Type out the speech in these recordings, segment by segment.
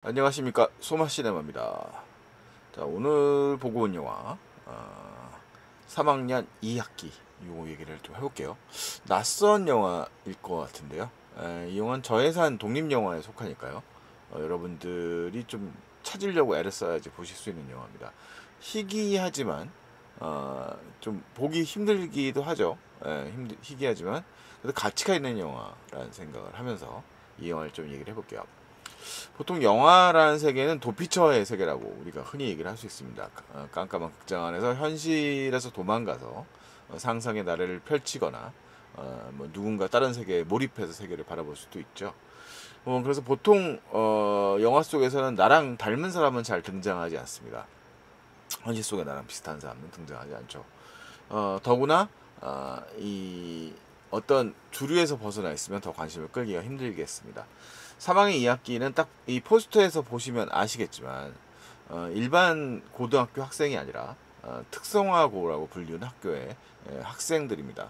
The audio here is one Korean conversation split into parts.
안녕하십니까, 소마시네마입니다. 자, 오늘 보고 온 영화 3학년 2학기 요 얘기를 좀 해볼게요. 낯선 영화일 것 같은데요. 이 영화는 저예산 독립영화에 속하니까요. 여러분들이 좀 찾으려고 애를 써야지 보실 수 있는 영화입니다. 희귀하지만 좀 보기 힘들기도 하죠. 희귀하지만 그래도 가치가 있는 영화라는 생각을 하면서 이 영화를 좀 얘기를 해볼게요. 보통 영화라는 세계는 도피처의 세계라고 우리가 흔히 얘기를 할 수 있습니다. 깜깜한 극장 안에서 현실에서 도망가서 상상의 나래를 펼치거나 뭐 누군가 다른 세계에 몰입해서 세계를 바라볼 수도 있죠. 그래서 보통 영화 속에서는 나랑 닮은 사람은 잘 등장하지 않습니다. 현실 속에 나랑 비슷한 사람은 등장하지 않죠. 더구나 이 어떤 주류에서 벗어나 있으면 더 관심을 끌기가 힘들겠습니다. 사망의 이야기는 딱 이 포스터에서 보시면 아시겠지만 일반 고등학교 학생이 아니라 특성화고라고 불리는 학교의 학생들입니다.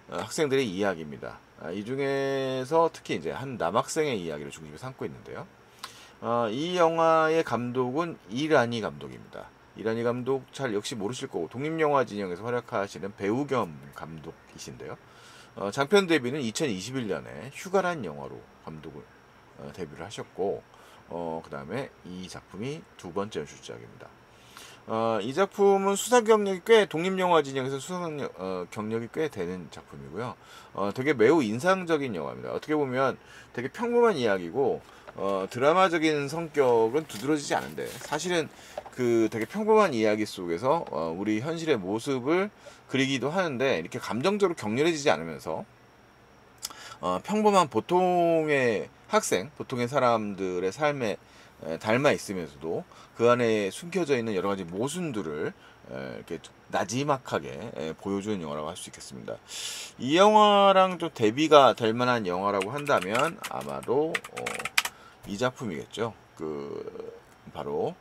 학생들의 이야기입니다. 이 중에서 특히 이제 한 남학생의 이야기를 중심에 삼고 있는데요. 이 영화의 감독은 이란희 감독입니다. 이란희 감독 잘 역시 모르실 거고 독립영화 진영에서 활약하시는 배우 겸 감독이신데요. 장편 데뷔는 2021년에 휴가란 영화로 감독을 데뷔를 하셨고 그 다음에 이 작품이 두 번째 연출작입니다. 이 작품은 수상 경력이 꽤 독립영화 진영에서 수상 경력이 꽤 되는 작품이고요. 되게 매우 인상적인 영화입니다. 어떻게 보면 되게 평범한 이야기고 드라마적인 성격은 두드러지지 않은데 사실은 그 되게 평범한 이야기 속에서 우리 현실의 모습을 그리기도 하는데 이렇게 감정적으로 격렬해지지 않으면서 평범한 보통의 학생, 보통의 사람들의 삶에 닮아 있으면서도 그 안에 숨겨져 있는 여러 가지 모순들을 이렇게 나지막하게 보여주는 영화라고 할 수 있겠습니다. 이 영화랑 좀 대비가 될 만한 영화라고 한다면 아마도 이 작품이겠죠. 바로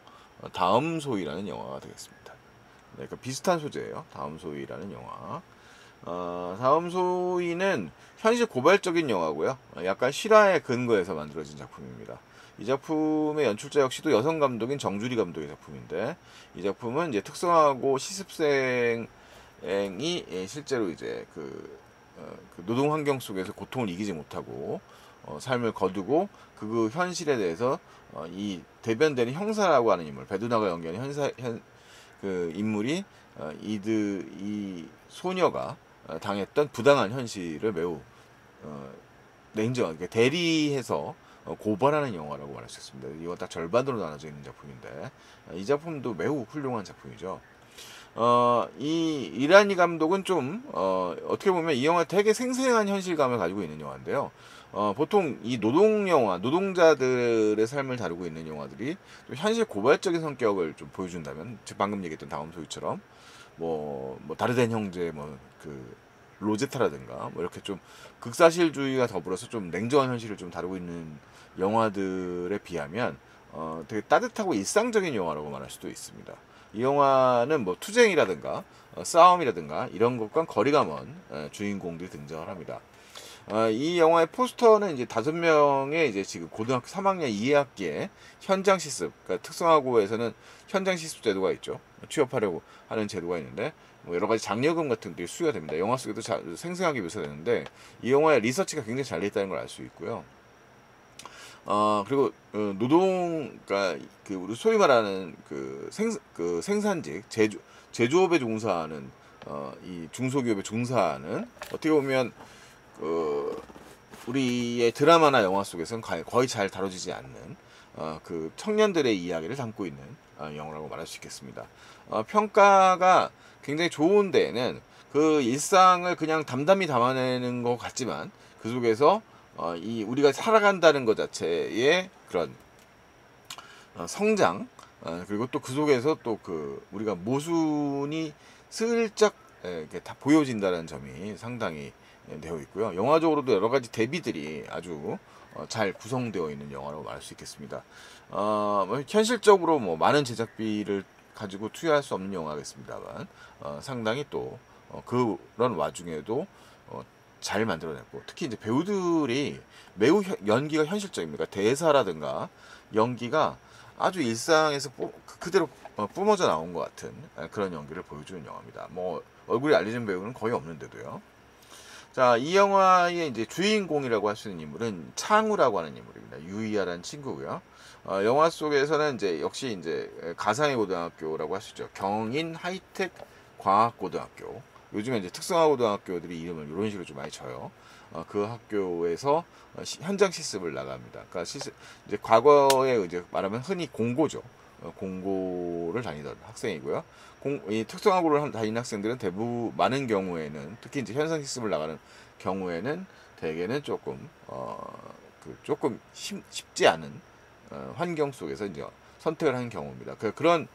다음 소위라는 영화가 되겠습니다. 네, 비슷한 소재예요. 다음 소위라는 영화. 다음 소위는 현실 고발적인 영화고요. 약간 실화에 근거해서 만들어진 작품입니다. 이 작품의 연출자 역시도 여성 감독인 정주리 감독의 작품인데 이 작품은 이제 특성화고 시습생이 실제로 이제 그 노동 환경 속에서 고통을 이기지 못하고 삶을 거두고 그 현실에 대해서 이 대변되는 형사라고 하는 인물 배두나가 연기하는 그 인물이 이 소녀가 당했던 부당한 현실을 매우 냉정하게 대리해서 고발하는 영화라고 말할 수 있습니다. 이건 딱 절반으로 나눠져 있는 작품인데 이 작품도 매우 훌륭한 작품이죠. 이 이란희 감독은 좀 어떻게 보면 이 영화 되게 생생한 현실감을 가지고 있는 영화인데요. 보통 이 노동 영화, 노동자들의 삶을 다루고 있는 영화들이 좀 현실 고발적인 성격을 좀 보여준다면, 즉 방금 얘기했던 다음 소유처럼 뭐 다르덴 형제 로제타라든가 뭐 이렇게 좀 극사실주의가 더불어서 좀 냉정한 현실을 좀 다루고 있는 영화들에 비하면 되게 따뜻하고 일상적인 영화라고 말할 수도 있습니다. 이 영화는 뭐 투쟁이라든가 싸움이라든가 이런 것과 거리가 먼 주인공들이 등장을 합니다. 이 영화의 포스터는 이제 5명의 이제 지금 고등학교 3학년 2학기에 현장 실습, 그러니까 특성화고에서는 현장 실습 제도가 있죠. 취업하려고 하는 제도가 있는데 뭐 여러 가지 장려금 같은 것들이 수여가 됩니다. 영화 속에도 생생하게 묘사되는데 이 영화의 리서치가 굉장히 잘 돼 있다는 걸 알 수 있고요. 그리고 그러니까 우리 소위 말하는 생산직 제조업에 종사하는 이 중소기업에 종사하는 어떻게 보면 우리의 드라마나 영화 속에서는 거의 잘 다뤄지지 않는 그 청년들의 이야기를 담고 있는 영화라고 말할 수 있겠습니다. 평가가 굉장히 좋은 데에는 그 일상을 그냥 담담히 담아내는 것 같지만 그 속에서 이 우리가 살아간다는 것 자체의 그런 성장 그리고 또 그 속에서 또 우리가 모순이 슬쩍 이렇게 다 보여진다는 점이 상당히 되어 있고요. 영화적으로도 여러 가지 대비들이 아주 잘 구성되어 있는 영화라고 말할 수 있겠습니다. 현실적으로 뭐 많은 제작비를 가지고 투여할 수 없는 영화겠습니다만 상당히 또 그런 와중에도 잘 만들어냈고 특히 이제 배우들이 매우 연기가 현실적입니다. 대사라든가 연기가 아주 일상에서 그대로 뿜어져 나온 것 같은 그런 연기를 보여주는 영화입니다. 뭐 얼굴이 알려진 배우는 거의 없는데도요. 자, 이 영화의 이제 주인공이라고 할 수 있는 인물은 창우라고 하는 인물입니다. 유이아라는 친구고요. 영화 속에서는 이제 역시 이제 가상의 고등학교라고 할 수 있죠. 경인 하이텍 과학고등학교. 요즘에 이제 특성화고등학교들이 이름을 이런 식으로 좀 많이 져요. 그 학교에서 현장 실습을 나갑니다. 그러니까 이제 과거에 이제 말하면 흔히 공고죠. 공고를 다니던 학생이고요. 이 특성화고를 다니는 학생들은 대부분 많은 경우에는 특히 이제 현장 실습을 나가는 경우에는 대개는 조금 쉽지 않은 환경 속에서 이제 선택을 하는 경우입니다. 그런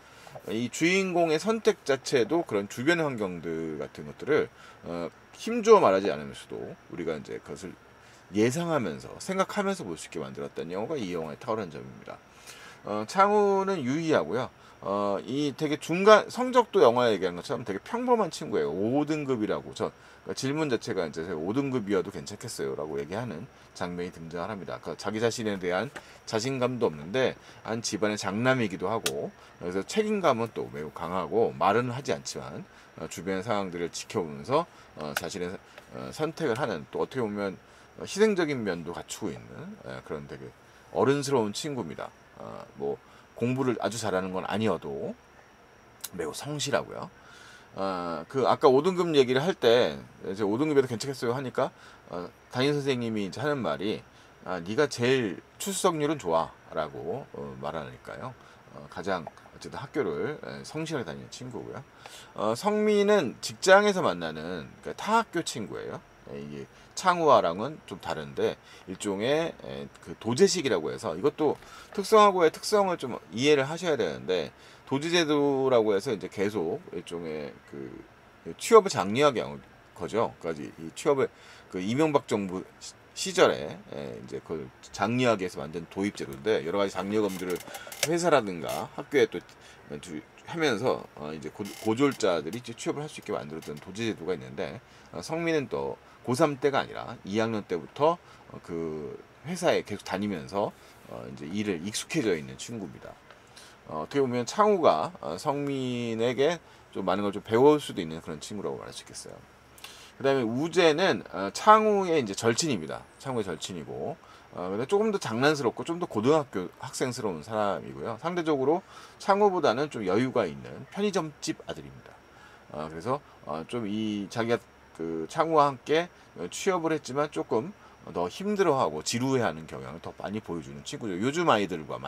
이 주인공의 선택 자체도 그런 주변의 환경들 같은 것들을 힘주어 말하지 않으면서도 우리가 이제 그것을 예상하면서 생각하면서 볼 수 있게 만들었다는 영화가 이 영화의 탁월한 점입니다. 창우는 유희하고요. 이 되게 중간 성적도 영화에 얘기한 것처럼 되게 평범한 친구예요. 5등급이라고 그러니까 질문 자체가 이제 5등급이어도 괜찮겠어요라고 얘기하는 장면이 등장을 합니다. 그러니까 자기 자신에 대한 자신감도 없는데 한 집안의 장남이기도 하고 그래서 책임감은 또 매우 강하고 말은 하지 않지만 주변의 상황들을 지켜보면서 자신의 선택을 하는 또 어떻게 보면 희생적인 면도 갖추고 있는 그런 되게 어른스러운 친구입니다. 뭐 공부를 아주 잘하는 건 아니어도 매우 성실하고요. 그 아까 5등급 얘기를 할 때 이제 5등급에도 괜찮겠어요 하니까 담임 선생님이 이제 하는 말이 네가 제일 출석률은 좋아라고 말하니까요. 가장 어쨌든 학교를 성실하게 다니는 친구고요. 성민은 직장에서 만나는 그러니까 타학교 친구예요. 이게 창우와랑은 좀 다른데 일종의 그 도제식이라고 해서 이것도 특성화고의 특성을 좀 이해를 하셔야 되는데 도지제도라고 해서 이제 계속 일종의 그 취업을 장려하게 한 거죠. 그러니까 이 취업을 그 이명박 정부 시절에 이제 그 장려하기 위해서 만든 도입제도인데 여러 가지 장려금들을 회사라든가 학교에 또 하면서 이제 고졸자들이 취업을 할 수 있게 만들었던 도지제도가 있는데 성민은 또 고3 때가 아니라 2학년 때부터 그 회사에 계속 다니면서 이제 일을 익숙해져 있는 친구입니다. 어떻게 보면 창우가 성민에게 좀 많은 걸 좀 배울 수도 있는 그런 친구라고 말할 수 있겠어요. 그 다음에 우재는 창우의 이제 절친입니다. 창우의 절친이고, 근데 조금 더 장난스럽고 좀 더 고등학교 학생스러운 사람이고요. 상대적으로 창우보다는 좀 여유가 있는 편의점집 아들입니다. 그래서 좀 이 자기가 그 창우와 함께 취업을 했지만 조금 더 힘들어하고 지루해하는 경향을 더 많이 보여주는 친구죠. 요즘 아이들과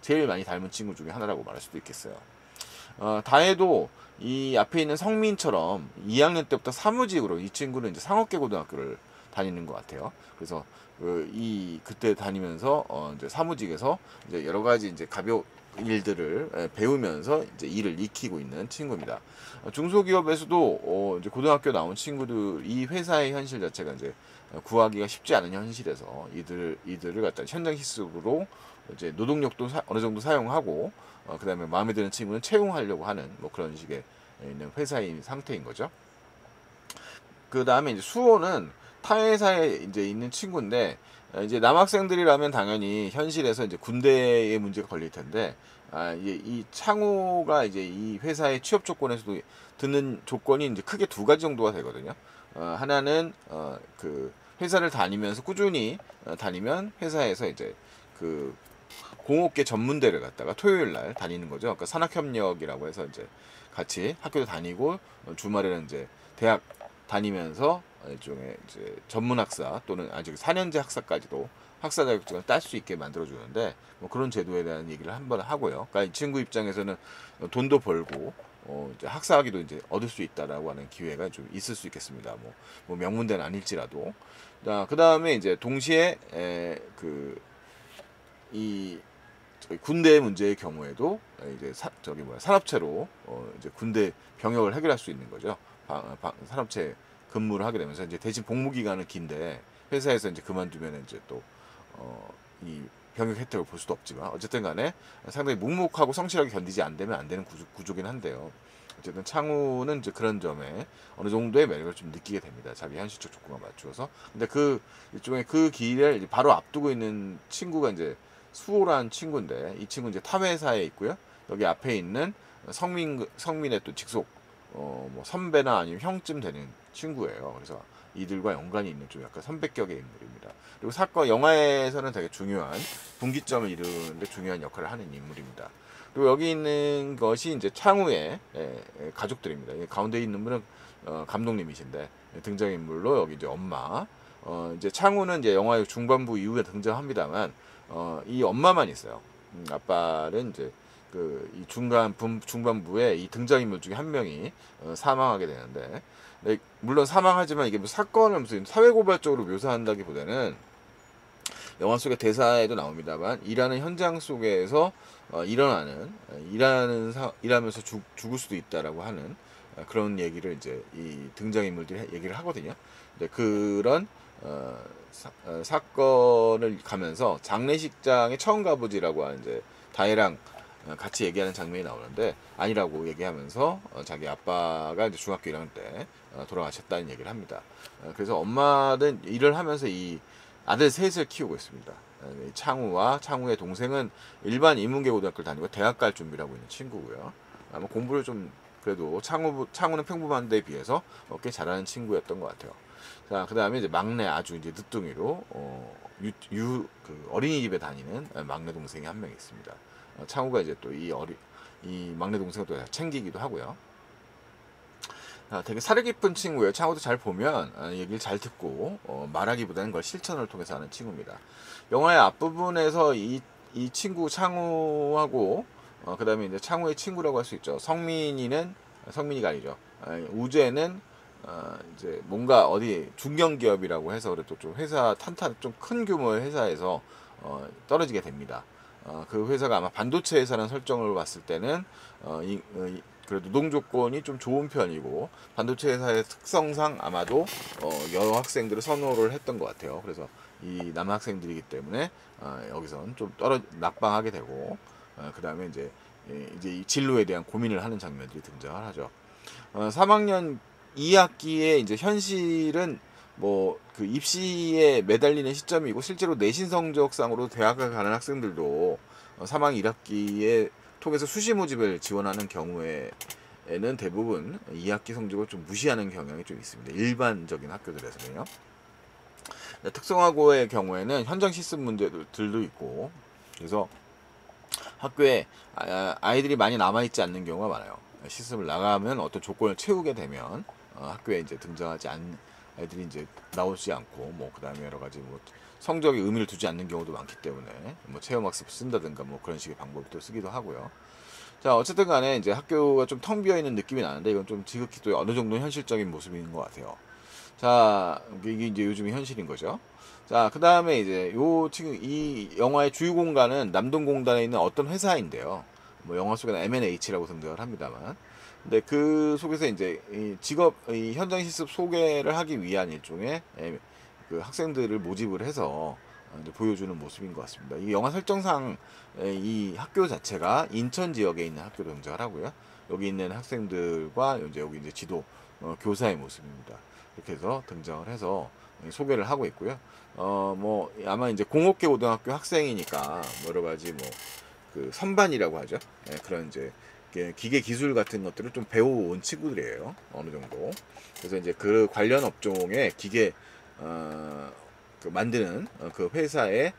제일 많이 닮은 친구 중에 하나라고 말할 수도 있겠어요. 다해도 이 앞에 있는 성민처럼 2학년 때부터 사무직으로 이 친구는 이제 상업계 고등학교를 다니는 것 같아요. 그래서 그때 다니면서 이제 사무직에서 이제 여러 가지 이제 가벼운 일들을 배우면서 이제 일을 익히고 있는 친구입니다. 중소기업에서도 이제 고등학교 나온 친구들 이 회사의 현실 자체가 이제 구하기가 쉽지 않은 현실에서 이들을 갖다 현장 실습으로 이제 노동력도 어느 정도 사용하고 그다음에 마음에 드는 친구는 채용하려고 하는 뭐 그런 식의 있는 회사인 상태인 거죠. 그 다음에 이제 수호는 타 회사에 이제 있는 친구인데 이제 남학생들이라면 당연히 현실에서 이제 군대의 문제가 걸릴 텐데 이 창호가 이제 이 회사의 취업 조건에서도 드는 조건이 이제 크게 두 가지 정도가 되거든요. 하나는 그 회사를 다니면서 꾸준히 다니면 회사에서 이제 그 공업계 전문대를 갖다가 토요일 날 다니는 거죠. 그러니까 산학협력이라고 해서 이제 같이 학교도 다니고 주말에는 이제 대학 다니면서 일종의 이제 전문학사 또는 아직 4년제 학사까지도 학사 자격증을 딸 수 있게 만들어 주는데 뭐 그런 제도에 대한 얘기를 한번 하고요. 그러니까 이 친구 입장에서는 돈도 벌고 이제 학사학위도 이제 얻을 수 있다라고 하는 기회가 좀 있을 수 있겠습니다. 뭐 명문대는 아닐지라도. 그 다음에 이제 동시에 이 군대 문제의 경우에도 이제 산업체로 이제 군대 병역을 해결할 수 있는 거죠. 산업체 근무를 하게 되면서 이제 대신 복무 기간은 긴데 회사에서 이제 그만두면 이제 또 이 병역 혜택을 볼 수도 없지만 어쨌든 간에 상당히 묵묵하고 성실하게 견디지 안 되면 안 되는 구조긴 한데요. 어쨌든 창우는 이제 그런 점에 어느 정도의 매력을 좀 느끼게 됩니다. 자기 현실적 조건과 맞추어서. 근데 그 일종의 그 길을 이제 바로 앞두고 있는 친구가 이제 수호라는 친구인데 이 친구 이제 타 회사에 있고요. 여기 앞에 있는 성민의 또 직속 뭐 선배나 아니면 형쯤 되는 친구예요. 그래서 이들과 연관이 있는 좀 약간 선배격의 인물입니다. 그리고 사건 영화에서는 되게 중요한 분기점을 이루는데 중요한 역할을 하는 인물입니다. 그리고 여기 있는 것이 이제 창우의 가족들입니다. 가운데 있는 분은 감독님이신데 등장인물로 여기 이제 엄마. 이제 창우는 이제 영화의 중반부 이후에 등장합니다만 이 엄마만 있어요. 아빠는 이제 이 중반부에 이 등장인물 중에 한 명이 사망하게 되는데, 네, 물론 사망하지만 이게 뭐 사건을 무슨 사회고발적으로 묘사한다기보다는 영화 속의 대사에도 나옵니다만 일하는 현장 속에서 일하면서 죽을 수도 있다라고 하는 그런 얘기를 이제 이 등장인물들이 얘기를 하거든요. 근데 그런 사건을 가면서 장례식장에 처음 가보지라고 하는 이제 다혜랑 같이 얘기하는 장면이 나오는데 아니라고 얘기하면서 자기 아빠가 이제 중학교 1학년 때 돌아가셨다는 얘기를 합니다. 그래서 엄마는 일을 하면서 이 아들 셋을 키우고 있습니다. 창우와 창우의 동생은 일반 인문계 고등학교를 다니고 대학 갈 준비를 하고 있는 친구고요. 아마 공부를 좀 그래도 창우는 평범한 데 비해서 꽤 잘하는 친구였던 것 같아요. 자, 그 다음에 이제 막내 아주 이제 늦둥이로 그 어린이집에 다니는 막내 동생이 한 명 있습니다. 창우가 이제 또 이 막내 동생을 또 챙기기도 하고요. 되게 사려 깊은 친구예요. 창우도 잘 보면 얘기를 잘 듣고 말하기보다는 그걸 실천을 통해서 하는 친구입니다. 영화의 앞부분에서 이 친구 창우하고 그 다음에 이제 창우의 친구라고 할 수 있죠. 성민이가 아니죠. 우재는 이제 뭔가 어디 중견기업이라고 해서 그래도 좀 회사 좀 큰 규모의 회사에서 떨어지게 됩니다. 그 회사가 아마 반도체 회사라는 설정을 봤을 때는 그래도 노동 조건이 좀 좋은 편이고 반도체 회사의 특성상 아마도 여학생들을 선호를 했던 것 같아요. 그래서 이 남학생들이기 때문에 여기선 좀 낙방하게 되고 그 다음에 이제 이 진로에 대한 고민을 하는 장면들이 등장을 하죠. 3학년 2학기에 이제 현실은 뭐 그 입시에 매달리는 시점이고 실제로 내신 성적상으로 대학을 가는 학생들도 3학년 1학기에 통해서 수시 모집을 지원하는 경우에는 대부분 2학기 성적을 좀 무시하는 경향이 좀 있습니다. 일반적인 학교들에서는요. 특성화고의 경우에는 현장 실습 문제들도 있고 그래서 학교에 아이들이 많이 남아있지 않는 경우가 많아요. 실습을 나가면 어떤 조건을 채우게 되면 학교에 이제 등장하지 않는 아이들이 이제 나오지 않고 뭐 그다음에 여러 가지 뭐 성적에 의미를 두지 않는 경우도 많기 때문에 뭐 체험학습 쓴다든가 뭐 그런 식의 방법도 쓰기도 하고요. 자, 어쨌든 간에 이제 학교가 좀 텅 비어 있는 느낌이 나는데 이건 좀 지극히 또 어느 정도 현실적인 모습인 것 같아요. 자, 이게 이제 요즘의 현실인 거죠. 자, 그 다음에 이제 지금 이 영화의 주요 공간은 남동공단에 있는 어떤 회사인데요. 뭐 영화 속에는 M&H라고 등장을 합니다만. 근데 그 속에서 이제 이 현장 실습 소개를 하기 위한 일종의 그 학생들을 모집을 해서 이제 보여주는 모습인 것 같습니다. 이 영화 설정상 이 학교 자체가 인천 지역에 있는 학교로 등장을 하고요. 여기 있는 학생들과 여기 이제 교사의 모습입니다. 이렇게 해서 등장을 해서 소개를 하고 있고요. 뭐 아마 이제 공업계 고등학교 학생이니까 여러 가지 뭐 그 선반이라고 하죠. 그런 이제 기계 기술 같은 것들을 좀 배워온 친구들이에요. 어느 정도. 그래서 이제 그 관련 업종의 기계 그 만드는 그 회사의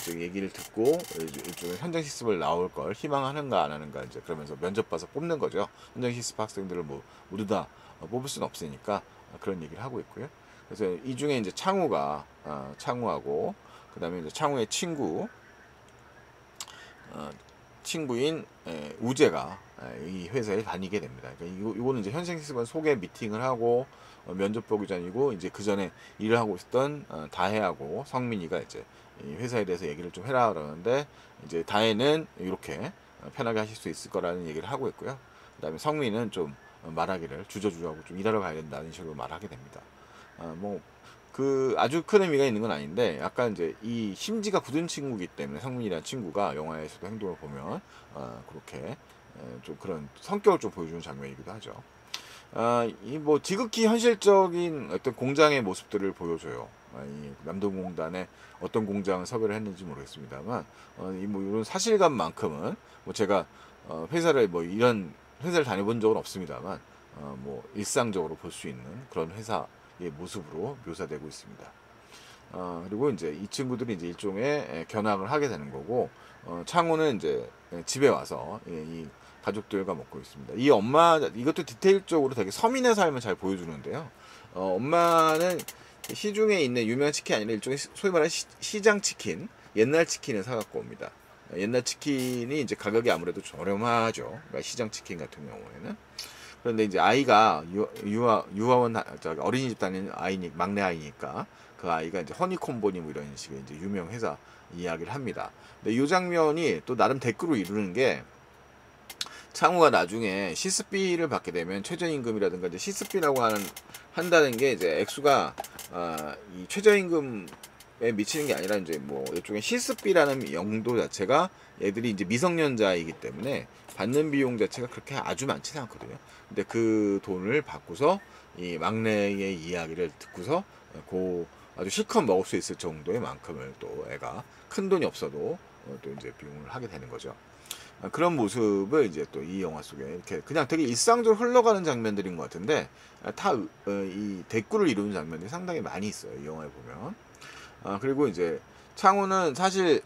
얘기를 듣고 일종의 현장 실습을 나올 걸 희망하는가 안 하는가 이제 그러면서 면접 봐서 뽑는 거죠. 현장 실습 학생들을 뭐 모두 다 뽑을 수는 없으니까 그런 얘기를 하고 있고요. 그래서 이 중에 이제 창우하고 그다음에 이제 창우의 친구인 우재가 이 회사에 다니게 됩니다. 그러니까 이거는 이제 현장 실습은 소개 미팅을 하고 면접 보기 전이고 이제 그 전에 일을 하고 있었던 다혜하고 성민이가 이제 이 회사에 대해서 얘기를 좀 해라 그러는데 이제 다혜는 이렇게 편하게 하실 수 있을 거라는 얘기를 하고 있고요. 그다음에 성민은 좀 말하기를 주저주저하고 좀 일하러 가야 된다는 식으로 말하게 됩니다. 뭐 그 아주 큰 의미가 있는 건 아닌데 약간 이제 이 심지가 굳은 친구이기 때문에 성민이라는 친구가 영화에서도 행동을 보면 그렇게 좀 그런 성격을 좀 보여주는 장면이기도 하죠. 이 뭐 지극히 현실적인 어떤 공장의 모습들을 보여줘요. 이 남동공단에 어떤 공장을 섭외를 했는지 모르겠습니다만, 이 뭐 이런 사실감만큼은 뭐 제가 회사를 뭐 이런 회사를 다녀본 적은 없습니다만, 뭐 일상적으로 볼 수 있는 그런 회사의 모습으로 묘사되고 있습니다. 그리고 이제 이 친구들이 이제 일종의 견학을 하게 되는 거고, 창우는 이제 집에 와서 이 가족들과 먹고 있습니다. 이 엄마, 이것도 디테일적으로 되게 서민의 삶을 잘 보여주는데요. 엄마는 시중에 있는 유명한 치킨이 아니라 일종의 소위 말하는 시장 치킨, 옛날 치킨을 사갖고 옵니다. 옛날 치킨이 이제 가격이 아무래도 저렴하죠. 그러니까 시장 치킨 같은 경우에는. 그런데 이제 아이가 유아원 어린이집 다니는 아이니 막내 아이니까 그 아이가 이제 허니콤보니 뭐 이런 식의 이제 유명 회사 이야기를 합니다. 근데 이 장면이 또 나름 댓글로 이루는 게, 창우가 나중에 시스비를 받게 되면 최저임금이라든가 이제 시스비라고 한다는 게 이제 액수가 이 최저임금에 미치는 게 아니라 이제 뭐 이쪽에 시스비라는 용도 자체가 얘들이 이제 미성년자이기 때문에 받는 비용 자체가 그렇게 아주 많지는 않거든요. 근데 그 돈을 받고서 이 막내의 이야기를 듣고서 아주 실컷 먹을 수 있을 정도의 만큼을 또 애가 큰 돈이 없어도 또 이제 비용을 하게 되는 거죠. 그런 모습을 이제 또 이 영화 속에 이렇게 그냥 되게 일상적으로 흘러가는 장면들인 것 같은데, 다 이 대꾸를 이루는 장면들이 상당히 많이 있어요, 이 영화에 보면. 그리고 이제 창우는 사실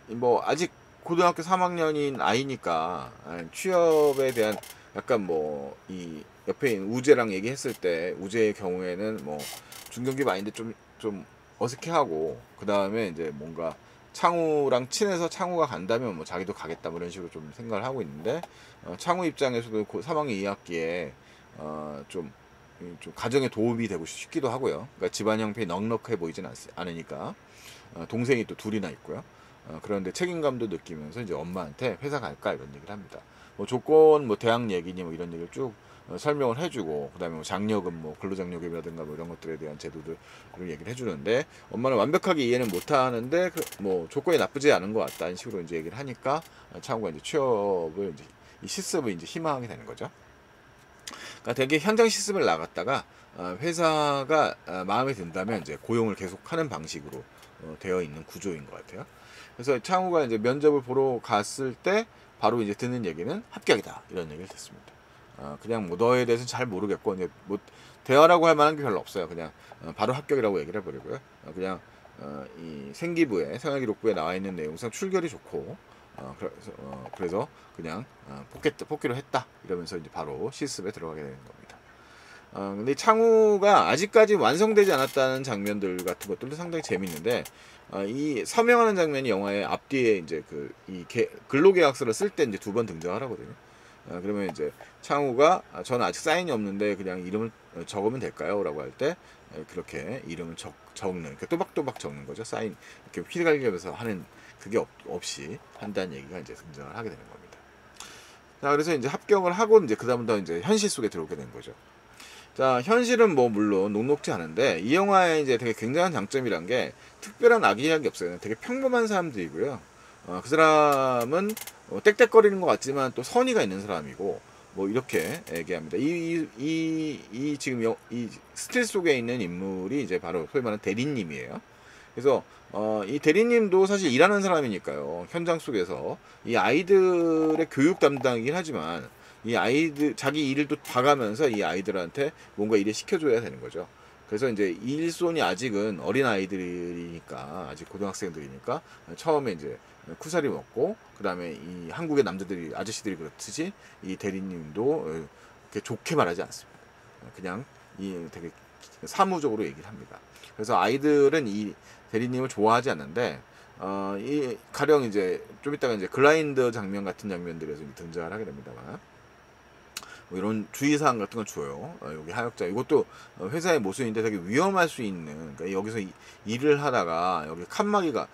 뭐 아직 고등학교 3학년인 아이니까 취업에 대한 약간 뭐 이 옆에 있는 우재랑 얘기했을 때, 우재의 경우에는 뭐 중견기 아닌데 좀 어색해하고, 그 다음에 이제 뭔가 창우랑 친해서 창우가 간다면 뭐 자기도 가겠다 뭐 이런 식으로 좀 생각을 하고 있는데, 창우 입장에서도 3학년 2학기에 좀 가정에 도움이 되고 싶기도 하고요. 그러니까 집안 형편이 넉넉해 보이진 않으니까, 동생이 또 둘이나 있고요. 그런데 책임감도 느끼면서 이제 엄마한테 회사 갈까 이런 얘기를 합니다. 뭐 조건, 뭐 대학 얘기니 뭐 이런 얘기를 쭉 설명을 해주고, 그다음에 뭐 장려금, 뭐 근로장려금이라든가 뭐 이런 것들에 대한 제도들을 얘기를 해주는데, 엄마는 완벽하게 이해는 못하는데 뭐 조건이 나쁘지 않은 것 같다 이런 식으로 이제 얘기를 하니까 창우가 이제 취업을 이제 이 실습을 이제 희망하게 되는 거죠. 그러니까 되게 현장 실습을 나갔다가 회사가 마음에 든다면 이제 고용을 계속하는 방식으로 되어 있는 구조인 것 같아요. 그래서 창우가 이제 면접을 보러 갔을 때 바로 이제 듣는 얘기는 합격이다 이런 얘기를 듣습니다. 그냥 뭐 너에 대해서는 잘 모르겠고, 이제 뭐 대화라고 할 만한 게 별로 없어요. 그냥 바로 합격이라고 얘기를 해버리고요. 그냥 이 생기부에 생활기록부에 나와 있는 내용상 출결이 좋고, 그래서 그냥 뽑기로 했다 이러면서 이제 바로 실습에 들어가게 되는 겁니다. 근데 창우가 아직까지 완성되지 않았다는 장면들 같은 것들도 상당히 재밌는데, 이 서명하는 장면이 영화의 앞뒤에 이제 이 근로계약서를 쓸 때 이제 2번 등장을 하거든요. 그러면 이제 창우가 저는 아직 사인이 없는데 그냥 이름을 적으면 될까요? 라고 할 때 그렇게 이름을 적는, 이렇게 또박또박 적는 거죠. 사인 이렇게 휘갈리면서 하는 그게 없이 한다는 얘기가 이제 등장을 하게 되는 겁니다. 자, 그래서 이제 합격을 하고 이제 그다음부터 이제 현실 속에 들어오게 된 거죠. 자, 현실은 뭐 물론 녹록지 않은데, 이 영화에 이제 되게 굉장한 장점이란 게 특별한 악의학이 없어요. 되게 평범한 사람들이고요. 그 사람은 떽떽거리는 것 같지만 또 선의가 있는 사람이고, 뭐 이렇게 얘기합니다. 이 지금 이 스틸 속에 있는 인물이 이제 바로 소위 말하는 대리님이에요. 그래서 이 대리님도 사실 일하는 사람이니까요. 현장 속에서 이 아이들의 교육 담당이긴 하지만, 이 아이들 자기 일을 또 봐가면서 이 아이들한테 뭔가 일을 시켜줘야 되는 거죠. 그래서 이제 일손이 아직은 어린 아이들이니까, 아직 고등학생들이니까 처음에 이제 쿠사리 먹고, 그 다음에 이 한국의 남자들이 아저씨들이 그렇듯이 이 대리님도 이렇게 좋게 말하지 않습니다. 그냥 이 되게 사무적으로 얘기를 합니다. 그래서 아이들은 이 대리님을 좋아하지 않는데, 이 가령 이제 좀 이따가 이제 글라인더 장면 같은 장면들에서 등장을 하게 됩니다만, 뭐 이런 주의사항 같은 걸 줘요. 여기 하역자, 이것도 회사의 모순인데 되게 위험할 수 있는, 그러니까 여기서 일을 하다가 여기 칸막이가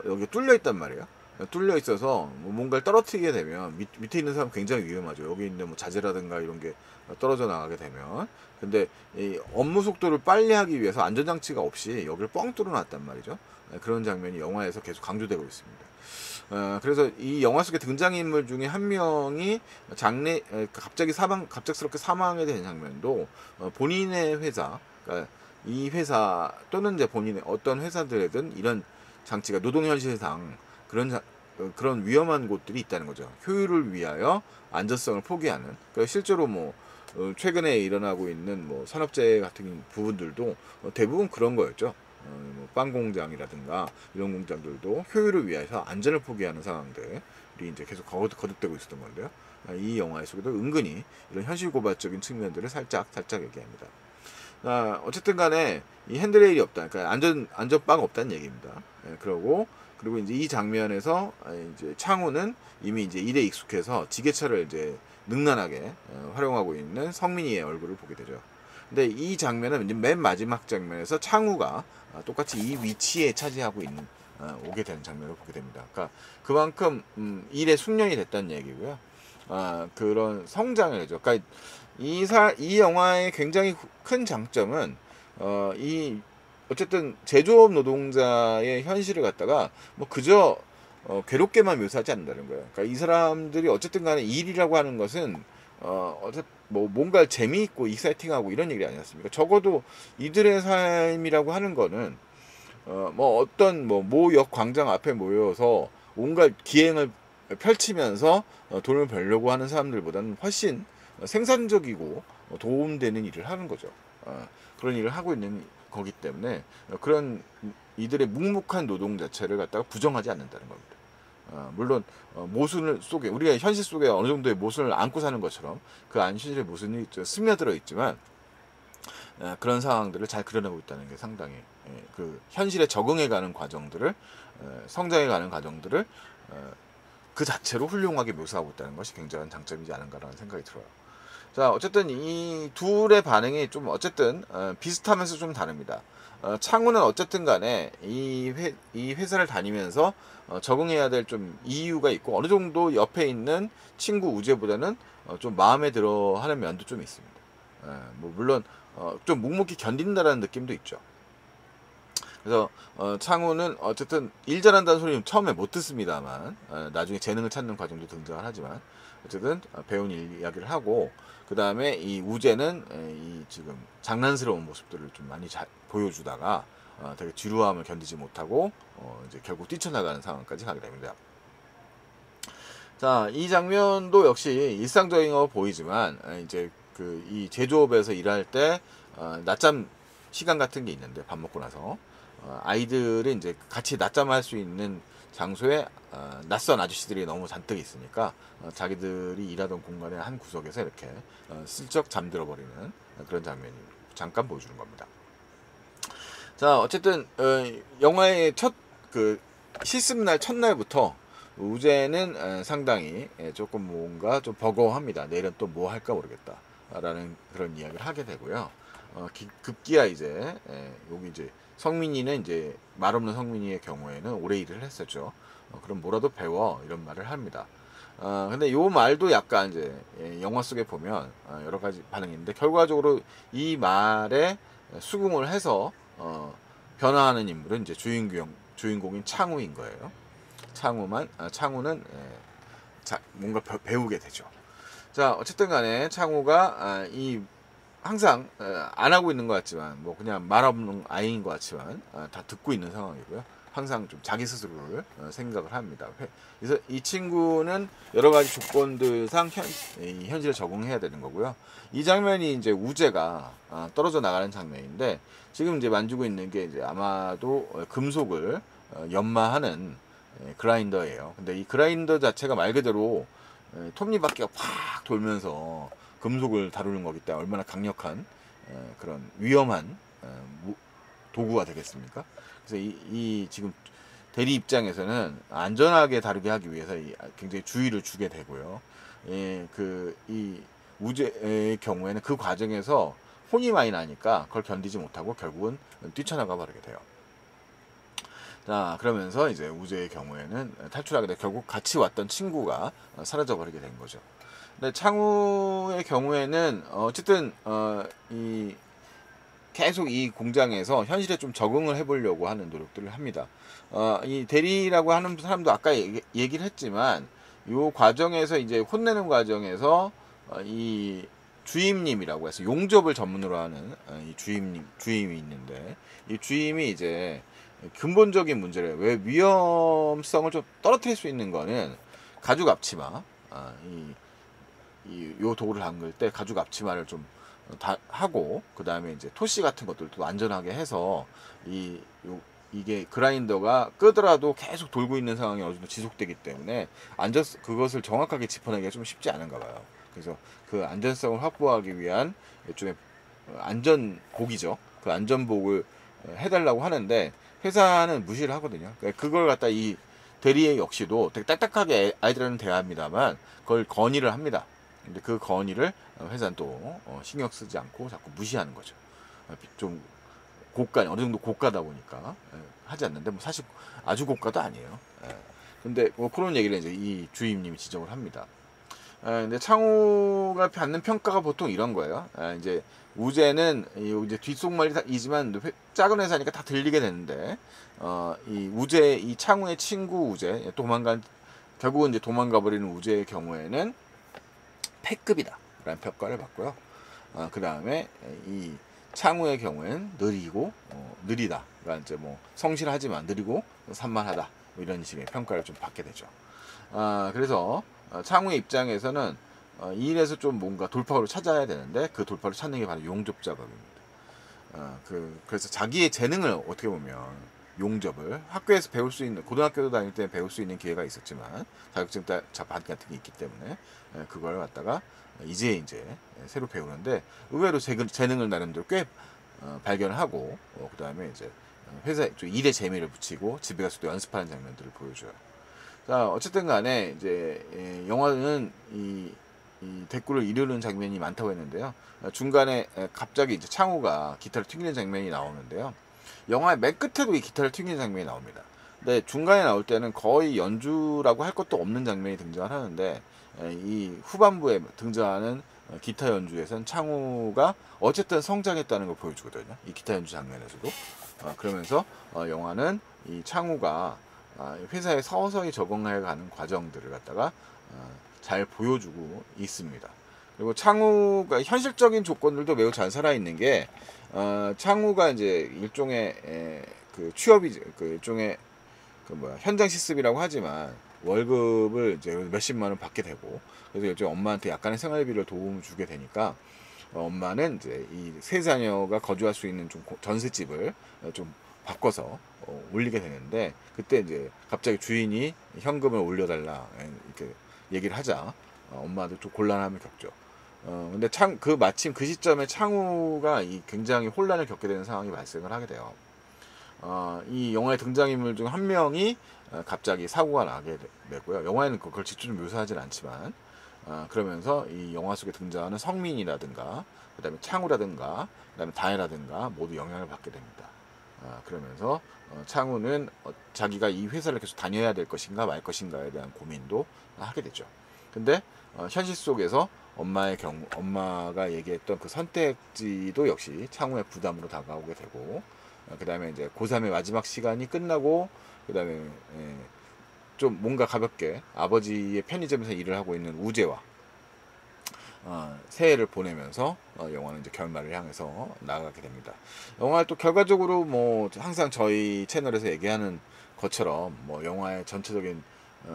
여기 뚫려 있단 말이에요. 뚫려 있어서 뭐 뭔가를 떨어뜨리게 되면 밑에 있는 사람 굉장히 위험하죠. 여기 있는 뭐 자재라든가 이런 게 떨어져 나가게 되면. 근데 이 업무 속도를 빨리 하기 위해서 안전장치가 없이 여기를 뻥 뚫어 놨단 말이죠. 그런 장면이 영화에서 계속 강조되고 있습니다. 그래서 이 영화 속의 등장인물 중에 한 명이 갑작스럽게 사망하게 된 장면도 본인의 회사, 그러니까 이 회사 또는 이제 본인의 어떤 회사들에든 이런 장치가 노동현실상 그런 위험한 곳들이 있다는 거죠. 효율을 위하여 안전성을 포기하는. 그러니까 실제로 뭐 최근에 일어나고 있는 뭐 산업재해 같은 부분들도 대부분 그런 거였죠. 뭐빵 공장이라든가 이런 공장들도 효율을 위해서 안전을 포기하는 상황들이 이제 계속 거듭되고 있었던 건데요. 이 영화 속에도 은근히 이런 현실 고발적인 측면들을 살짝 얘기합니다. 어쨌든 간에 이 핸드레일이 없다. 그러니까 안전바가 없다는 얘기입니다. 그리고 이제 이 장면에서 이제 창우는 이미 이제 일에 익숙해서 지게차를 이제 능란하게 활용하고 있는 성민이의 얼굴을 보게 되죠. 근데 이 장면은 이제 맨 마지막 장면에서 창우가 똑같이 이 위치에 차지하고 있는 오게 되는 장면을 보게 됩니다. 그러니까 그만큼 일에 숙련이 됐다는 얘기고요. 그런 성장을 해죠. 그러니까 이 영화의 굉장히 큰 장점은 어쨌든 제조업 노동자의 현실을 갖다가 뭐 그저 괴롭게만 묘사하지 않는다는 거예요. 그러니까 이 사람들이 어쨌든 간에 일이라고 하는 것은 뭐 뭔가 재미있고 익사이팅하고 이런 얘기 아니었습니까? 적어도 이들의 삶이라고 하는 거는 뭐 어떤 모역 광장 앞에 모여서 온갖 기행을 펼치면서 돈을 벌려고 하는 사람들보다는 훨씬 생산적이고 도움되는 일을 하는 거죠. 그런 일을 하고 있는 거기 때문에 그런 이들의 묵묵한 노동 자체를 갖다가 부정하지 않는다는 겁니다. 물론 모순을 속에 우리가 현실 속에 어느 정도의 모순을 안고 사는 것처럼 그 안실의 모순이 스며들어 있지만 그런 상황들을 잘 그려내고 있다는 게 상당히 그 현실에 적응해가는 과정들을 성장해가는 과정들을 그 자체로 훌륭하게 묘사하고 있다는 것이 굉장한 장점이지 않은가라는 생각이 들어요. 자, 어쨌든 이 둘의 반응이 좀 어쨌든 비슷하면서 좀 다릅니다. 창우는 어쨌든 간에 이 회사를 다니면서 적응해야 될 좀 이유가 있고 어느 정도 옆에 있는 친구 우재보다는 좀 마음에 들어 하는 면도 좀 있습니다. 뭐 물론 좀 묵묵히 견딘다라는 느낌도 있죠. 그래서 창우는 어쨌든 일 잘한다는 소리는 처음에 못 듣습니다만 나중에 재능을 찾는 과정도 등장을 하지만 어쨌든 배운 이야기를 하고 그 다음에 이 우재는 이 지금 장난스러운 모습들을 좀 많이 보여주다가 되게 지루함을 견디지 못하고 이제 결국 뛰쳐나가는 상황까지 가게 됩니다. 자, 이 장면도 역시 일상적인 거 보이지만 이제 그 이 제조업에서 일할 때 낮잠 시간 같은 게 있는데 밥 먹고 나서 아이들이 이제 같이 낮잠할 수 있는 장소에 낯선 아저씨들이 너무 잔뜩 있으니까 자기들이 일하던 공간의 한 구석에서 이렇게 슬쩍 잠들어 버리는 그런 장면이 잠깐 보여주는 겁니다. 자, 어쨌든 영화의 실습날 첫날부터 우재는 상당히 조금 뭔가 좀 버거워합니다. 내일은 또 뭐 할까 모르겠다 라는 그런 이야기를 하게 되고요. 급기야 이제 여기 이제 성민이는 이제 말없는 성민이의 경우에는 오래 일을 했었죠. 그럼 뭐라도 배워 이런 말을 합니다. 근데 요 말도 약간 이제 영화 속에 보면 여러 가지 반응인데 결과적으로 이 말에 수긍을 해서 변화하는 인물은 이제 주인공인 창우인 거예요. 창우는 뭔가 배우게 되죠. 자, 어쨌든 간에 창우가 항상 안 하고 있는 것 같지만 뭐 그냥 말 없는 아이인 것 같지만 다 듣고 있는 상황이고요. 항상 좀 자기 스스로를 생각을 합니다. 그래서 이 친구는 여러 가지 조건들상 현실에 적응해야 되는 거고요. 이 장면이 이제 우재가 떨어져 나가는 장면인데 지금 이제 만지고 있는 게 이제 아마도 금속을 연마하는 그라인더예요. 근데 이 그라인더 자체가 말 그대로 톱니바퀴가 팍 돌면서 금속을 다루는 거기 때문에 얼마나 강력한 그런 위험한 도구가 되겠습니까? 그래서 이 지금 대리 입장에서는 안전하게 다루게 하기 위해서 굉장히 주의를 주게 되고요. 이 우재의 경우에는 그 과정에서 혼이 많이 나니까 그걸 견디지 못하고 결국은 뛰쳐나가 버리게 돼요. 자, 그러면서 이제 우재의 경우에는 탈출하게 돼 결국 같이 왔던 친구가 사라져 버리게 된 거죠. 근데 창우의 경우에는 어쨌든 이 계속 이 공장에서 현실에 좀 적응을 해보려고 하는 노력들을 합니다. 이 대리라고 하는 사람도 아까 얘기를 했지만 요 과정에서 이제 혼내는 과정에서 이 주임님이라고 해서 용접을 전문으로 하는 이 주임이 있는데 이 주임이 이제 근본적인 문제를 왜 위험성을 좀 떨어뜨릴 수 있는 거는 가죽 앞치마 요 도구를 담글 때 가죽 앞치마를 좀 하고 그 다음에 이제 토시 같은 것들도 안전하게 해서 이게 그라인더가 끄더라도 계속 돌고 있는 상황이 어느 정도 지속되기 때문에 그것을 정확하게 짚어내기가 좀 쉽지 않은가 봐요. 그래서 그 안전성을 확보하기 위한 일종의 안전복이죠. 그 안전복을 해달라고 하는데 회사는 무시를 하거든요. 그러니까 그걸 갖다 이 대리에 역시도 되게 딱딱하게 아이들하고는 대화합니다만 그걸 건의를 합니다. 근데 그 건의를 회사는 또 신경 쓰지 않고 자꾸 무시하는 거죠. 좀 어느 정도 고가다 보니까 하지 않는데 뭐 사실 아주 고가도 아니에요. 근데 뭐 그런 얘기를 이제 이 주임님이 지적을 합니다. 근데 창호가 받는 평가가 보통 이런 거예요. 이제 우제는 이제 뒷속말이지만 작은 회사니까 다 들리게 되는데 이 창호의 친구 우제 결국은 이제 도망가 버리는 우제의 경우에는 패급이다 라는 평가를 받고요. 그 다음에 이 창우의 경우에는 느리다. 그러니까 이제 뭐 성실하지만 느리고 산만하다. 뭐 이런 식의 평가를 좀 받게 되죠. 그래서 창우의 입장에서는 이 일에서 좀 뭔가 돌파구를 찾아야 되는데 그 돌파를 찾는 게 바로 용접 작업입니다. 그래서 자기의 재능을 어떻게 보면 용접을 학교에서 배울 수 있는 고등학교 다닐 때 배울 수 있는 기회가 있었지만 자격증 자반 같은 게 있기 때문에 그걸 갖다가 이제 새로 배우는데 의외로 재능을 나름대로 꽤 발견하고 그 다음에 이제 회사 일에 재미를 붙이고 집에 가서 또 연습하는 장면들을 보여줘요. 자 어쨌든 간에 이제 영화는 이 대꾸를 이루는 장면이 많다고 했는데요. 중간에 갑자기 이제 창호가 기타를 튕기는 장면이 나오는데요. 영화의 맨 끝에도 이 기타를 튕기는 장면이 나옵니다. 근데 중간에 나올 때는 거의 연주라고 할 것도 없는 장면이 등장을 하는데 이 후반부에 등장하는 기타 연주에서는 창호가 어쨌든 성장했다는 걸 보여주거든요. 이 기타 연주 장면에서도. 그러면서 영화는 이 창호가 회사에 서서히 적응해가는 과정들을 갖다가 잘 보여주고 있습니다. 그리고 창우가 현실적인 조건들도 매우 잘 살아있는 게 창우가 이제 일종의 그 취업이 그 일종의 현장 실습이라고 하지만 월급을 이제 몇십만 원 받게 되고 그래서 이제 엄마한테 약간의 생활비를 도움을 주게 되니까 엄마는 이제 이 세 자녀가 거주할 수 있는 좀 전셋집을 좀 바꿔서 올리게 되는데 그때 이제 갑자기 주인이 현금을 올려달라 이렇게 얘기를 하자 엄마도 좀 곤란함을 겪죠. 근데 마침 그 시점에 창우가 굉장히 혼란을 겪게 되는 상황이 발생을 하게 돼요. 이 영화의 등장인물 중 한 명이 갑자기 사고가 나게 되고요. 영화에는 그걸 직접 묘사하진 않지만 그러면서 이 영화 속에 등장하는 성민이라든가 그다음에 창우라든가 그다음에 다혜라든가 모두 영향을 받게 됩니다. 그러면서 창우는 자기가 이 회사를 계속 다녀야 될 것인가 말 것인가에 대한 고민도 하게 되죠. 근데 현실 속에서 엄마가 얘기했던 그 선택지도 역시 창우의 부담으로 다가오게 되고 그 다음에 이제 고3의 마지막 시간이 끝나고 그 다음에 좀 뭔가 가볍게 아버지의 편의점에서 일을 하고 있는 우재와 새해를 보내면서 영화는 이제 결말을 향해서 나아가게 됩니다. 영화 또 결과적으로 뭐 항상 저희 채널에서 얘기하는 것처럼 뭐 영화의 전체적인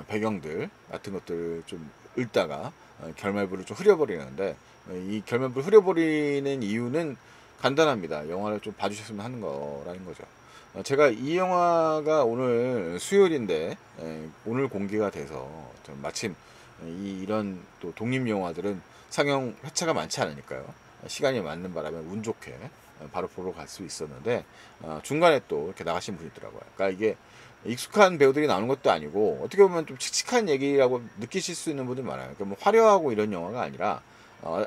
배경들 같은 것들을 좀 읽다가 결말부를 좀 흐려버리는데 이 결말부를 흐려버리는 이유는 간단합니다. 영화를 좀 봐주셨으면 하는 거라는 거죠. 제가 이 영화가 오늘 수요일인데 오늘 공개가 돼서 마침 이런 또 독립 영화들은 상영 회차가 많지 않으니까요. 시간이 맞는 바람에 운 좋게 바로 보러 갈 수 있었는데 중간에 또 이렇게 나가신 분이 있더라고요. 그러니까 이게 익숙한 배우들이 나오는 것도 아니고 어떻게 보면 좀 칙칙한 얘기라고 느끼실 수 있는 분들 많아요. 그러니까 뭐 화려하고 이런 영화가 아니라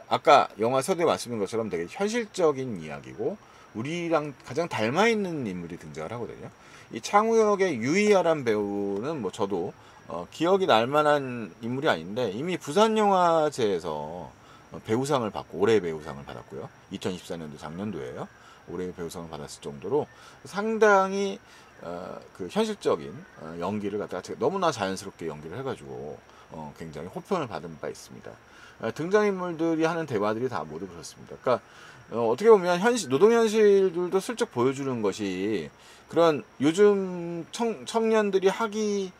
아까 영화 서두에 말씀드린 것처럼 되게 현실적인 이야기고 우리랑 가장 닮아 있는 인물이 등장을 하거든요. 이 창우역의 유이아란 배우는 뭐 저도 기억이 날 만한 인물이 아닌데 이미 부산영화제에서 배우상을 받고 올해 배우상을 받았고요. 2024년도 작년도에요. 올해의 배우상을 받았을 정도로 상당히 그 현실적인 연기를 갖다가 너무나 자연스럽게 연기를 해가지고 굉장히 호평을 받은 바 있습니다. 등장인물들이 하는 대화들이 다 모두 그렇습니다. 그러니까 어떻게 보면 노동 현실들도 슬쩍 보여주는 것이 그런 요즘 청년들이 하기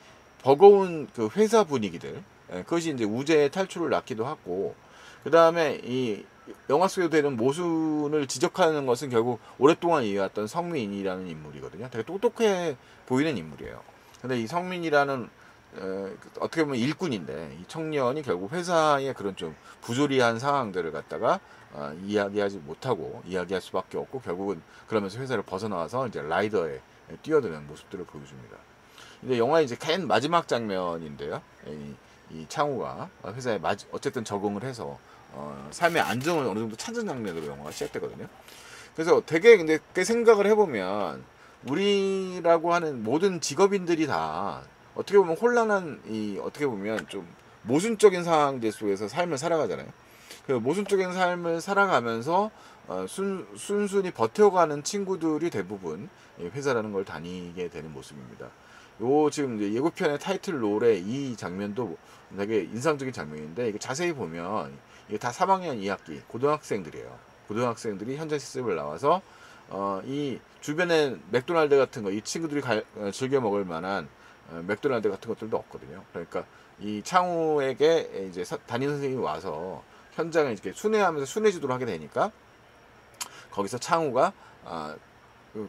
버거운 그 회사 분위기들, 그것이 이제 우재의 탈출을 낳기도 하고, 그 다음에 이 영화 속에 되는 모순을 지적하는 것은 결국 오랫동안 이어왔던 성민이라는 인물이거든요. 되게 똑똑해 보이는 인물이에요. 근데 이 성민이라는 어떻게 보면 일꾼인데 이 청년이 결국 회사의 그런 좀 부조리한 상황들을 갖다가 이야기하지 못하고 이야기할 수밖에 없고, 결국은 그러면서 회사를 벗어나와서 이제 라이더에 뛰어드는 모습들을 보여줍니다. 근데 영화 이제 맨 마지막 장면인데요. 이 창우가 회사에 어쨌든 적응을 해서 삶의 안정을 어느 정도 찾은 장면으로 영화가 시작되거든요. 그래서 되게 근데 그 생각을 해보면 우리라고 하는 모든 직업인들이 다 어떻게 보면 혼란한 어떻게 보면 좀 모순적인 상황들 속에서 삶을 살아가잖아요. 그 모순적인 삶을 살아가면서 순순히 버텨가는 친구들이 대부분 회사라는 걸 다니게 되는 모습입니다. 요 지금 이제 예고편의 타이틀 롤의 이 장면도 되게 인상적인 장면인데, 이게 자세히 보면 이게 다 3학년 2학기 고등학생들이에요. 고등학생들이 현장 실습을 나와서 이 주변에 맥도날드 같은 거 이 친구들이 즐겨 먹을 만한 맥도날드 같은 것들도 없거든요. 그러니까 이 창우에게 이제 담임 선생님이 와서 현장을 이렇게 순회하면서 순회지도를 하게 되니까, 거기서 창우가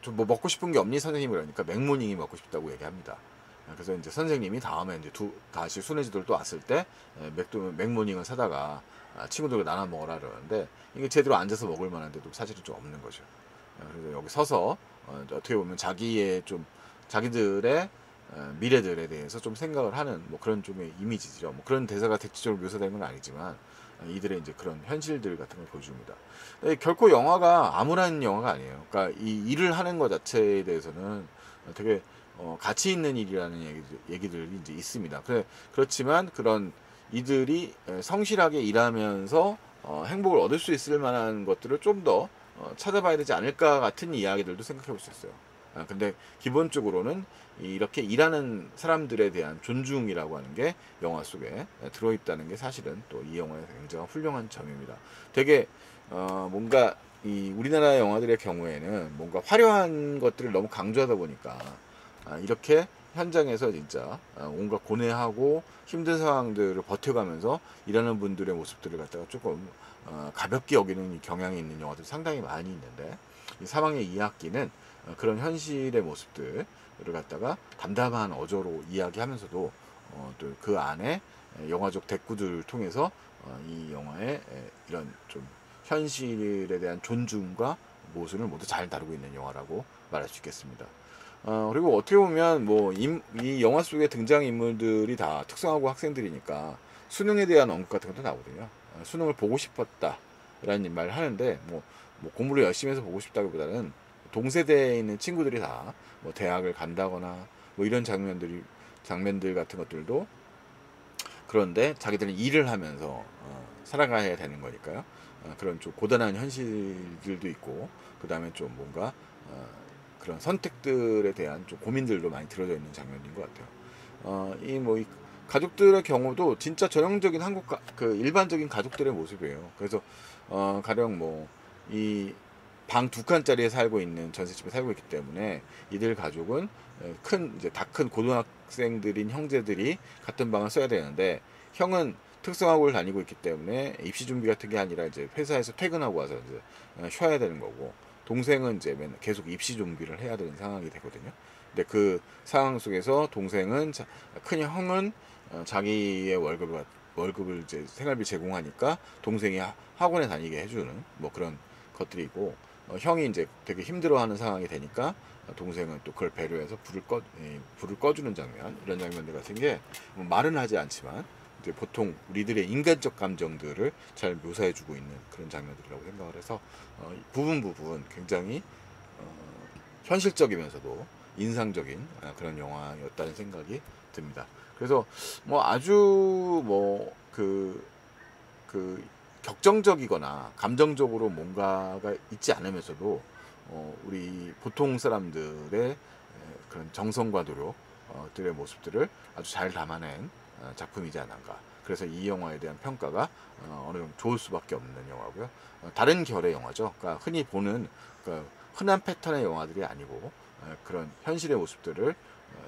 좀 뭐 먹고 싶은 게 없니 선생님, 그러니까 맥모닝이 먹고 싶다고 얘기합니다. 그래서 이제 선생님이 다음에 이제 다시 순회지도를 또 왔을 때 맥모닝을 사다가 친구들과 나눠 먹으라 그러는데, 이게 제대로 앉아서 먹을 만한데도 사실은 좀 없는 거죠. 그래서 여기 서서 어떻게 보면 자기들의 미래들에 대해서 좀 생각을 하는 뭐 그런 좀의 이미지죠. 뭐 그런 대사가 대체적으로 묘사된 건 아니지만 이들의 이제 그런 현실들 같은 걸 보여줍니다. 결코 영화가 암울한 영화가 아니에요. 그러니까 이 일을 하는 것 자체에 대해서는 되게 가치 있는 일이라는 얘기들이 이제 있습니다. 그렇지만 그런 이들이 성실하게 일하면서 행복을 얻을 수 있을 만한 것들을 좀 더 찾아봐야 되지 않을까 같은 이야기들도 생각해 볼 수 있어요. 근데 기본적으로는 이렇게 일하는 사람들에 대한 존중이라고 하는 게 영화 속에 들어있다는 게 사실은 또 이 영화의 굉장히 훌륭한 점입니다. 되게 뭔가 이 우리나라 영화들의 경우에는 뭔가 화려한 것들을 너무 강조하다 보니까 이렇게 현장에서 진짜 온갖 고뇌하고 힘든 상황들을 버텨가면서 일하는 분들의 모습들을 갖다가 조금 가볍게 여기는 경향이 있는 영화들이 상당히 많이 있는데, 이 3학년 2학기는 그런 현실의 모습들을 갖다가 담담한 어조로 이야기하면서도 또 그 안에 영화적 대꾸들을 통해서 이 영화의 이런 좀 현실에 대한 존중과 모순을 모두 잘 다루고 있는 영화라고 말할 수 있겠습니다. 그리고 어떻게 보면 뭐 이 영화 속의 등장 인물들이 다 특성화고 학생들이니까 수능에 대한 언급 같은 것도 나오거든요. 수능을 보고 싶었다라는 말을 하는데 뭐 공부를 열심히 해서 보고 싶다기보다는 동세대에 있는 친구들이 다 뭐 대학을 간다거나 뭐 이런 장면들 같은 것들도, 그런데 자기들은 일을 하면서 살아가야 되는 거니까요. 그런 좀 고단한 현실들도 있고, 그 다음에 좀 뭔가 그런 선택들에 대한 좀 고민들도 많이 들어져 있는 장면인 것 같아요. 이 가족들의 경우도 진짜 전형적인 그 일반적인 가족들의 모습이에요. 그래서 가령 뭐 이 방 2칸짜리에 살고 있는 전셋집에 살고 있기 때문에 이들 가족은 이제 다 큰 고등학생들인 형제들이 같은 방을 써야 되는데, 형은 특성화고를 다니고 있기 때문에 입시 준비 같은 게 아니라 이제 회사에서 퇴근하고 와서 이제 쉬어야 되는 거고, 동생은 이제 맨날 계속 입시 준비를 해야 되는 상황이 되거든요. 근데 그 상황 속에서 큰 형은 자기의 월급을 이제 생활비 제공하니까 동생이 학원에 다니게 해주는 뭐 그런 것들이고, 형이 이제 되게 힘들어하는 상황이 되니까 동생은 또 그걸 배려해서 불을 꺼주는 장면, 이런 장면들 같은 게 말은 하지 않지만 이제 보통 우리들의 인간적 감정들을 잘 묘사해주고 있는 그런 장면들이라고 생각을 해서 부분 굉장히 현실적이면서도 인상적인 그런 영화였다는 생각이 듭니다. 그래서 뭐 아주 그 격정적이거나 감정적으로 뭔가가 있지 않으면서도 우리 보통 사람들의 그런 정성과 노력들의 모습들을 아주 잘 담아낸 작품이지 않은가. 그래서 이 영화에 대한 평가가 어느 정도 좋을 수밖에 없는 영화고요. 다른 결의 영화죠. 그러니까 흔히 보는 그러니까 흔한 패턴의 영화들이 아니고 그런 현실의 모습들을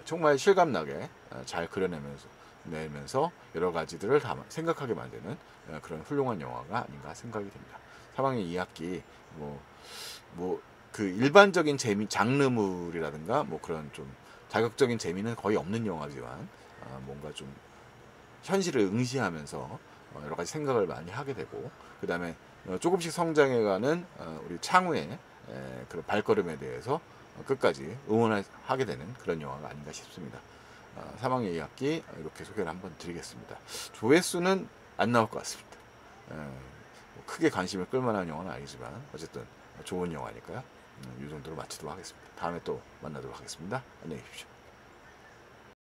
정말 실감나게 잘 그려내면서 여러 가지들을 다 생각하게 만드는 그런 훌륭한 영화가 아닌가 생각이 됩니다. 사방의 이야기 뭐 그 일반적인 재미 장르물이라든가 뭐 그런 좀 자극적인 재미는 거의 없는 영화지만 뭔가 좀 현실을 응시하면서 여러 가지 생각을 많이 하게 되고 그 다음에 조금씩 성장해가는 우리 창우의 그런 발걸음에 대해서 끝까지 응원하게 되는 그런 영화가 아닌가 싶습니다. 사망의 이야기 이렇게 소개를 한번 드리겠습니다. 조회수는 안 나올 것 같습니다. 크게 관심을 끌만한 영화는 아니지만 어쨌든 좋은 영화니까요. 이 정도로 마치도록 하겠습니다. 다음에 또 만나도록 하겠습니다. 안녕히 계십시오.